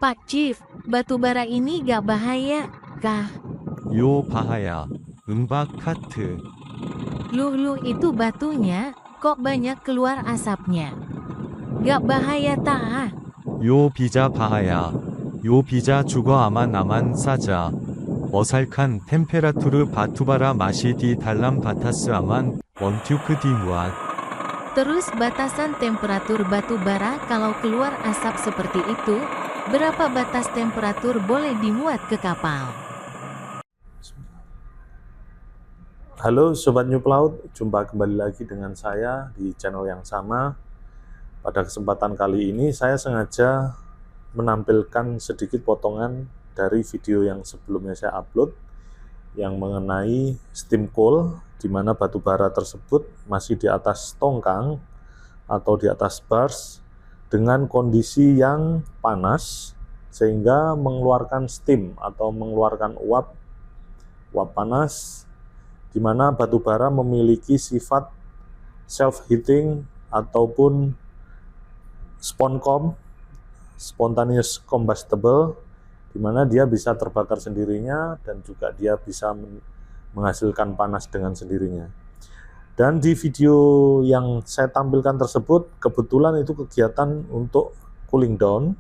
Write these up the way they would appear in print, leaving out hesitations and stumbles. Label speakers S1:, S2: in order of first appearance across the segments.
S1: Pak Chief, batu bara ini gak bahaya, kah?
S2: 요 바하야, 은박 카트.
S1: Luh itu batunya, kok banyak keluar asapnya? Gak bahaya tak?
S2: 요 비자 바하야, 요 비자 주거 아만 아만 싸자. 어살칸 템페라투르 바투바라 마시 디 달람 바타스 아만 원튜크 디 무앗.
S1: Terus batasan temperatur batu bara kalau keluar asap seperti itu, berapa batas temperatur boleh dimuat ke kapal?
S3: Halo Sobat New Pelaut, jumpa kembali lagi dengan saya di channel yang sama. Pada kesempatan kali ini saya sengaja menampilkan sedikit potongan dari video yang sebelumnya saya upload yang mengenai steam coal, di mana batu bara tersebut masih di atas tongkang atau di atas bars dengan kondisi yang panas sehingga mengeluarkan steam atau mengeluarkan uap panas, di mana batu bara memiliki sifat self-heating ataupun spontaneous combustible, di mana dia bisa terbakar sendirinya dan juga dia bisa menghasilkan panas dengan sendirinya. Dan di video yang saya tampilkan tersebut, kebetulan itu kegiatan untuk cooling down,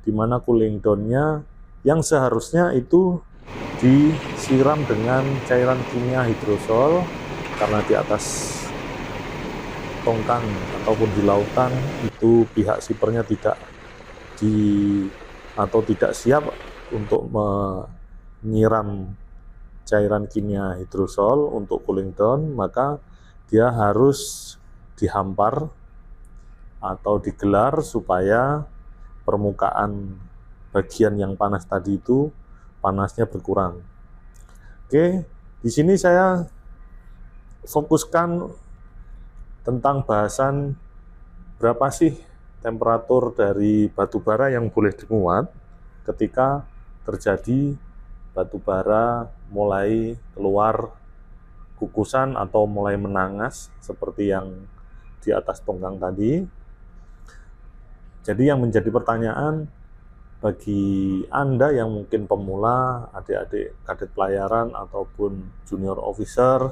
S3: di mana cooling down-nya yang seharusnya itu disiram dengan cairan kimia hidrosol, karena di atas tongkang ataupun di lautan itu pihak sipernya tidak siap untuk menyiram cairan kimia hidrosol untuk cooling down, maka dia harus dihampar atau digelar supaya permukaan bagian yang panas tadi itu panasnya berkurang. Oke, di sini saya fokuskan tentang bahasan berapa sih temperatur dari batu bara yang boleh dimuat ketika terjadi batu bara mulai keluar kukusan atau mulai menangas seperti yang di atas tongkang tadi. Jadi yang menjadi pertanyaan bagi Anda yang mungkin pemula, adik-adik kadet pelayaran ataupun junior officer,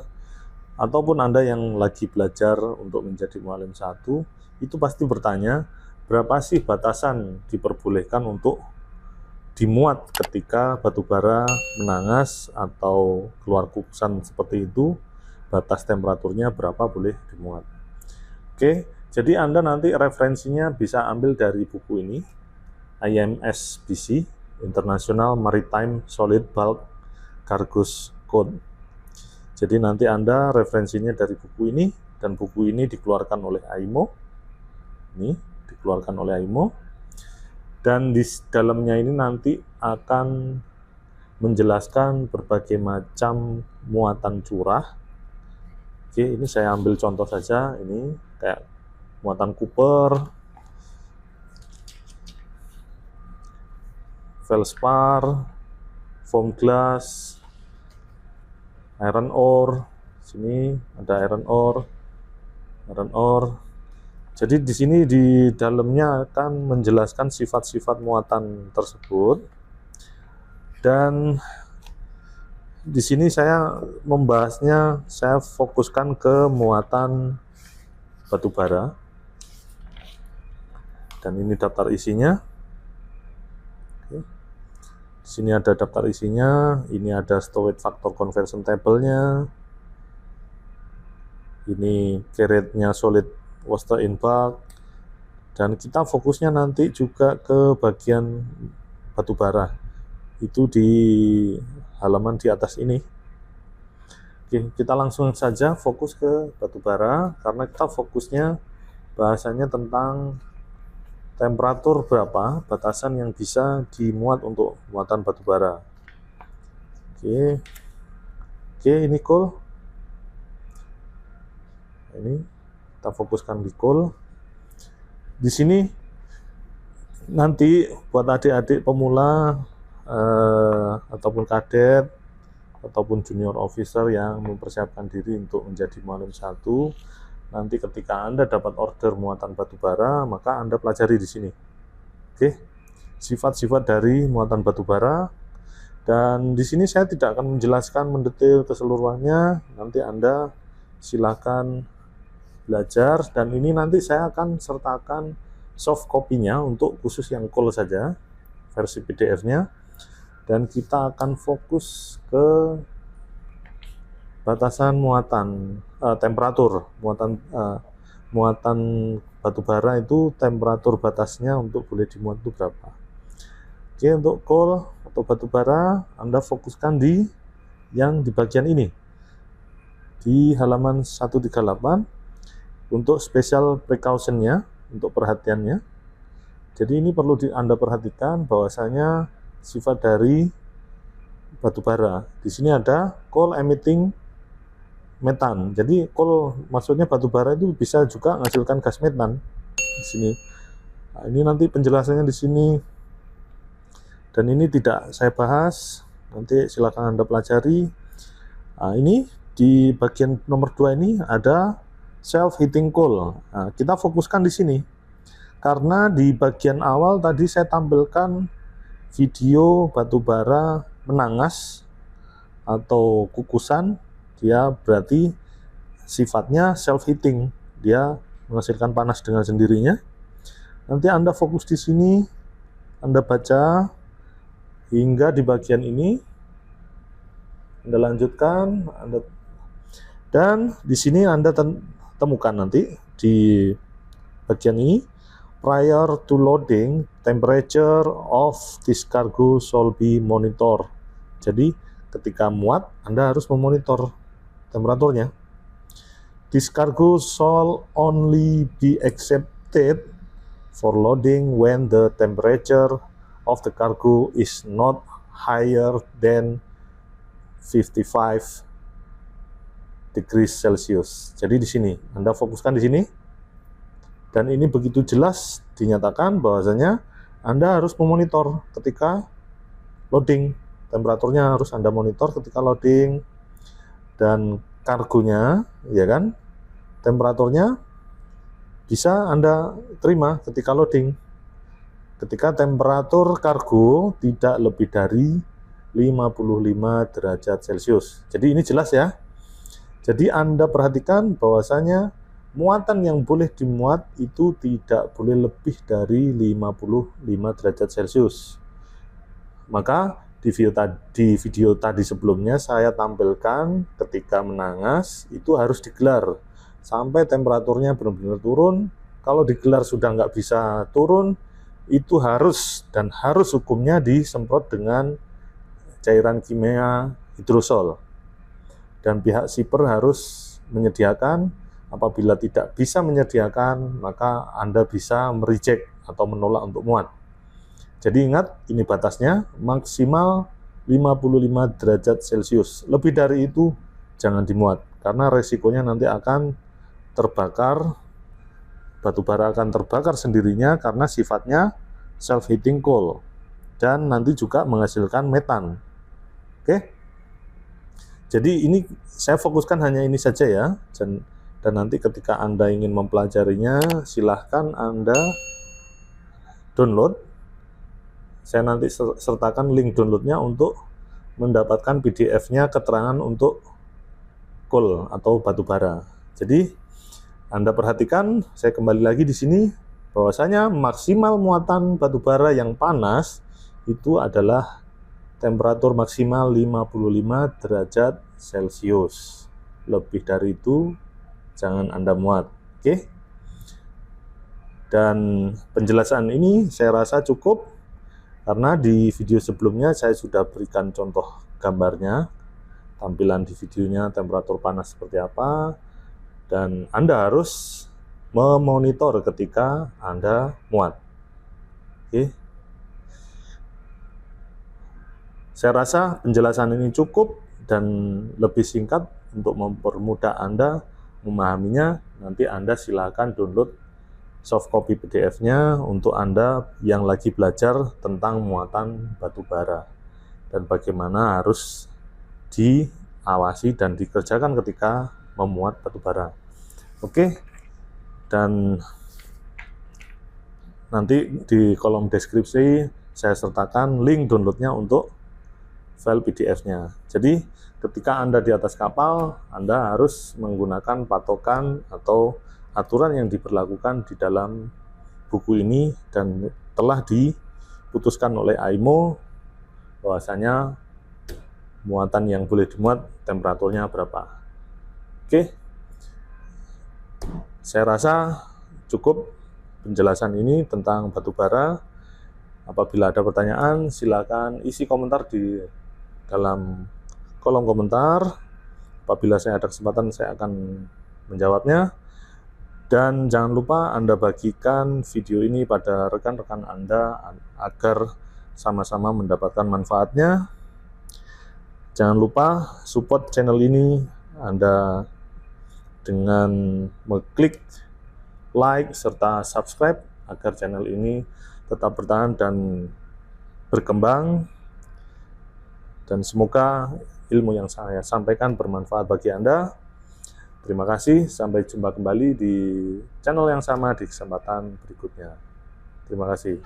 S3: ataupun Anda yang lagi belajar untuk menjadi mualim 1, itu pasti bertanya, berapa sih batasan diperbolehkan untuk dimuat ketika batu bara menangas atau keluar kukusan seperti itu, batas temperaturnya berapa boleh dimuat. Oke, jadi Anda nanti referensinya bisa ambil dari buku ini, IMSBC, International Maritime Solid Bulk Cargoes Code. Jadi nanti Anda referensinya dari buku ini, dan buku ini dikeluarkan oleh IMO. Ini dikeluarkan oleh IMO. Dan di dalamnya ini nanti akan menjelaskan berbagai macam muatan curah. Oke, ini saya ambil contoh saja, ini kayak muatan Cooper, feldspar, foam glass, iron ore. Sini ada iron ore. Jadi di sini di dalamnya akan menjelaskan sifat-sifat muatan tersebut. Dan di sini saya membahasnya, saya fokuskan ke muatan batu bara. Dan ini daftar isinya. Oke. Di sini ada daftar isinya, ini ada storage factor conversion table-nya. Ini carried-nya solid water in bulk, dan kita fokusnya nanti juga ke bagian batu bara itu di halaman di atas ini. Oke, kita langsung saja fokus ke batu bara karena kita fokusnya bahasanya tentang temperatur berapa batasan yang bisa dimuat untuk muatan batu bara. Oke, ini coal. Ini kita fokuskan di coal. Di sini nanti buat adik-adik pemula ataupun kadet ataupun junior officer yang mempersiapkan diri untuk menjadi mualim 1, nanti ketika Anda dapat order muatan batu bara, maka Anda pelajari di sini. Oke. sifat-sifat dari muatan batu bara. Dan di sini saya tidak akan menjelaskan mendetail keseluruhannya, nanti Anda silakan belajar, dan ini nanti saya akan sertakan soft copy-nya untuk khusus yang cool saja, versi PDF-nya, dan kita akan fokus ke batasan muatan temperatur muatan batu bara itu, temperatur batasnya untuk boleh dimuat itu berapa. Oke, untuk coal atau batu bara Anda fokuskan di yang di bagian ini di halaman 138 untuk special precaution-nya, untuk perhatiannya. Jadi ini perlu Anda perhatikan bahwasanya sifat dari batu bara. Di sini ada coal emitting metan. Jadi coal maksudnya batu bara itu bisa juga menghasilkan gas metan di sini. Nah, ini nanti penjelasannya di sini. Dan ini tidak saya bahas, nanti silakan Anda pelajari. Nah, ini di bagian nomor 2 ini ada self-heating coal. Nah, kita fokuskan di sini. Karena di bagian awal tadi saya tampilkan video batu bara menangas atau kukusan, dia berarti sifatnya self-heating. Dia menghasilkan panas dengan sendirinya. Nanti Anda fokus di sini, Anda baca hingga di bagian ini, Anda lanjutkan, dan di sini Anda temukan nanti di bagian ini, prior to loading, temperature of this cargo shall be monitor. Jadi ketika muat, Anda harus memonitor temperaturnya. This cargo shall only be accepted for loading when the temperature of the cargo is not higher than 55 degrees Celsius. Jadi di sini Anda fokuskan di sini, dan ini begitu jelas dinyatakan bahwasanya Anda harus memonitor ketika loading, temperaturnya harus Anda monitor ketika loading, dan kargonya, ya kan, temperaturnya bisa Anda terima ketika loading. Ketika temperatur kargo tidak lebih dari 55 derajat Celcius. Jadi ini jelas ya. Jadi Anda perhatikan bahwasanya muatan yang boleh dimuat itu tidak boleh lebih dari 55 derajat Celcius. Maka di video tadi sebelumnya saya tampilkan ketika menangas itu harus digelar sampai temperaturnya benar-benar turun. Kalau digelar sudah nggak bisa turun, itu harus hukumnya disemprot dengan cairan kimia hidrosol, dan pihak shipper harus menyediakan. Apabila tidak bisa menyediakan, maka Anda bisa mereject atau menolak untuk muat. Jadi ingat, ini batasnya maksimal 55 derajat Celcius. Lebih dari itu jangan dimuat, karena resikonya nanti akan terbakar. Batu bara akan terbakar sendirinya karena sifatnya self-heating coal, dan nanti juga menghasilkan metan. Oke, jadi ini saya fokuskan hanya ini saja ya, dan nanti ketika Anda ingin mempelajarinya silahkan Anda download. Saya nanti sertakan link downloadnya untuk mendapatkan PDF-nya, keterangan untuk coal atau batu bara. Jadi Anda perhatikan, saya kembali lagi di sini, bahwasanya maksimal muatan batu bara yang panas itu adalah temperatur maksimal 55 derajat Celcius. Lebih dari itu jangan Anda muat. Oke? Dan penjelasan ini saya rasa cukup, karena di video sebelumnya saya sudah berikan contoh gambarnya, tampilan di videonya temperatur panas seperti apa, dan Anda harus memonitor ketika Anda muat. Oke. Saya rasa penjelasan ini cukup dan lebih singkat untuk mempermudah Anda memahaminya. Nanti Anda silakan download soft copy PDF-nya untuk Anda yang lagi belajar tentang muatan batu bara dan bagaimana harus diawasi dan dikerjakan ketika memuat batu bara. Oke, dan nanti di kolom deskripsi saya sertakan link downloadnya untuk file PDF-nya. Jadi ketika Anda di atas kapal, Anda harus menggunakan patokan atau aturan yang diberlakukan di dalam buku ini dan telah diputuskan oleh IMO bahwasanya muatan yang boleh dimuat temperaturnya berapa. Oke, saya rasa cukup penjelasan ini tentang batu bara. Apabila ada pertanyaan, silakan isi komentar di dalam kolom komentar. Apabila saya ada kesempatan, saya akan menjawabnya. Dan jangan lupa Anda bagikan video ini pada rekan-rekan Anda agar sama-sama mendapatkan manfaatnya. Jangan lupa support channel ini Anda dengan mengklik like serta subscribe agar channel ini tetap bertahan dan berkembang, dan semoga ilmu yang saya sampaikan bermanfaat bagi Anda. Terima kasih, sampai jumpa kembali di channel yang sama di kesempatan berikutnya. Terima kasih.